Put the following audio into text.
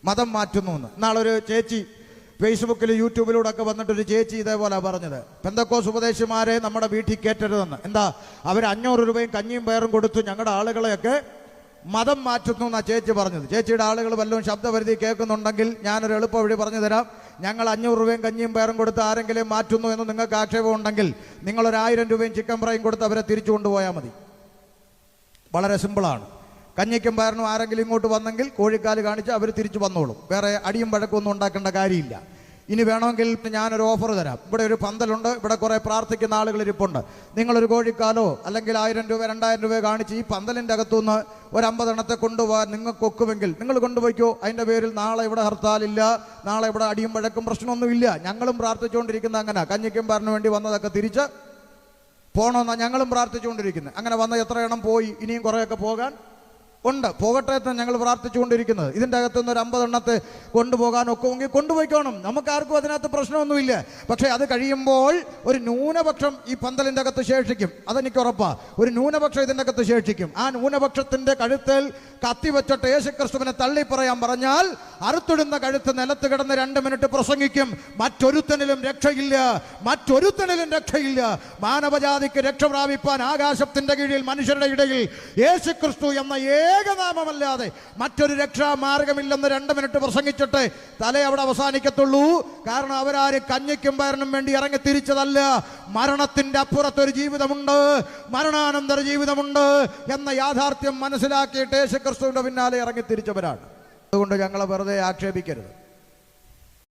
മതം മാറ്റുന്നു എന്ന്. നാളൊരു ചേച്ചി ഫേസ്ബുക്കിൽ യൂട്യൂബിലൂടെ ഒക്കെ വന്നിട്ടൊരു ചേച്ചി ഇതേപോലെ പറഞ്ഞത്, പെന്തക്കോസ് ഉപദേശിമാരെ നമ്മുടെ വീട്ടിൽ കയറ്റരുതെന്ന്. എന്താ, അവർ 500 രൂപയും കഞ്ഞിയും പയറും കൊടുത്ത് ഞങ്ങളുടെ ആളുകളെയൊക്കെ മതം മാറ്റുന്നു എന്നാണ് ചേച്ചി പറഞ്ഞത്. ചേച്ചിയുടെ ആളുകൾ വല്ലതും ശബ്ദപരിധി കേൾക്കുന്നുണ്ടെങ്കിൽ ഞാനൊരു എളുപ്പ വഴി പറഞ്ഞു തരാം. ഞങ്ങൾ 500 രൂപയും കഞ്ഞിയും പയറും കൊടുത്ത് ആരെങ്കിലും മാറ്റുന്നു എന്ന് നിങ്ങൾക്ക് ആക്ഷേപം ഉണ്ടെങ്കിൽ നിങ്ങളൊരു 1000 രൂപയും ചിക്കൻ ഫ്രൈയും കൊടുത്ത് അവരെ തിരിച്ചു കൊണ്ടുപോയാൽ മതി. വളരെ സിമ്പിളാണ്. കഞ്ഞിക്കും പയറിനും ആരെങ്കിലും ഇങ്ങോട്ട് വന്നെങ്കിൽ കോഴിക്കാല് കാണിച്ച് അവർ തിരിച്ചു വന്നോളും. വേറെ അടിയും വഴക്കൊന്നും ഉണ്ടാക്കേണ്ട കാര്യമില്ല. ഇനി വേണമെങ്കിൽ ഞാനൊരു ഓഫർ തരാം. ഇവിടെ ഒരു പന്തലുണ്ട്, ഇവിടെ കുറേ പ്രാർത്ഥിക്കുന്ന ആളുകൾ ഇരിപ്പുണ്ട്. നിങ്ങളൊരു കോഴിക്കാലോ അല്ലെങ്കിൽ 1000 രൂപ 2000 രൂപ കാണിച്ച് ഈ പന്തലിൻ്റെ അകത്തുനിന്ന് ഒരു 50 എണ്ണത്തെ കൊണ്ടുപോകാൻ നിങ്ങൾക്ക് ഒക്കുമെങ്കിൽ നിങ്ങൾ കൊണ്ടുപോയിക്കോ. അതിൻ്റെ പേരിൽ നാളെ ഇവിടെ ഹർത്താലില്ല, നാളെ ഇവിടെ അടിയും വഴക്കും പ്രശ്നമൊന്നുമില്ല. ഞങ്ങളും പ്രാർത്ഥിച്ചുകൊണ്ടിരിക്കുന്ന അങ്ങനെ കഞ്ഞിക്കും പയറിന് വേണ്ടി വന്നതൊക്കെ തിരിച്ച് പോകണമെന്നാണ് ഞങ്ങളും പ്രാർത്ഥിച്ചുകൊണ്ടിരിക്കുന്നത്. അങ്ങനെ വന്ന എത്ര എണ്ണം പോയി, ഇനിയും കുറേയൊക്കെ പോകാൻ ഉണ്ട്. പോകട്ടെ എന്ന് ഞങ്ങൾ പ്രാർത്ഥിച്ചുകൊണ്ടിരിക്കുന്നത്. ഇതിൻ്റെ അകത്തുനിന്ന് ഒരു 50 എണ്ണത്തെ കൊണ്ടുപോകാൻ ഒക്കുമെങ്കിൽ കൊണ്ടുപോയിക്കോണം. നമുക്കാർക്കും അതിനകത്ത് പ്രശ്നമൊന്നുമില്ല. പക്ഷേ അത് കഴിയുമ്പോൾ ഒരു ന്യൂനപക്ഷം ഈ പന്തലിൻ്റെ അകത്ത് ശേഷിക്കും. അതെനിക്ക് ഉറപ്പാണ്. ഒരു ന്യൂനപക്ഷം ഇതിൻ്റെ അകത്ത് ശേഷിക്കും. ആ ന്യൂനപക്ഷത്തിൻ്റെ കഴുത്തിൽ കത്തിവെച്ചിട്ട് യേശുക്രിസ്തുവിനെ തള്ളി പറയാൻ പറഞ്ഞാൽ അറുത്തിടുന്ന കഴുത്ത് നിലത്ത് കിടന്ന് 2 മിനിറ്റ് പ്രസംഗിക്കും. മറ്റൊരുത്തനിലും രക്ഷയില്ല, മറ്റൊരുത്തനിലും രക്ഷയില്ല. മാനവജാതിക്ക് രക്ഷ പ്രാപിപ്പാൻ ആകാശത്തിൻ്റെ കീഴിൽ മനുഷ്യരുടെ ഇടയിൽ യേശുക്രിസ്തു എന്ന ഏകനാമമല്ലാതെ മറ്റൊരു രക്ഷാമാർഗമില്ലെന്ന് 2 മിനിറ്റ് പ്രസംഗിച്ചിട്ട് തല അവിടെ അവസാനിക്കത്തുള്ളൂ. കാരണം അവരാരും കഞ്ഞിക്കും പയറിനും വേണ്ടി ഇറങ്ങി തിരിച്ചതല്ല. മരണത്തിന്റെ അപ്പുറത്തൊരു ജീവിതമുണ്ട്, മരണാനന്തര ജീവിതമുണ്ട് എന്ന യാഥാർത്ഥ്യം മനസ്സിലാക്കിയിട്ട് യേശുക്രിസ്തുവിന്റെ പിന്നാലെ ഇറങ്ങി തിരിച്ചവരാണ്. അതുകൊണ്ട് ഞങ്ങളെ വെറുതെ ആക്ഷേപിക്കരുത്.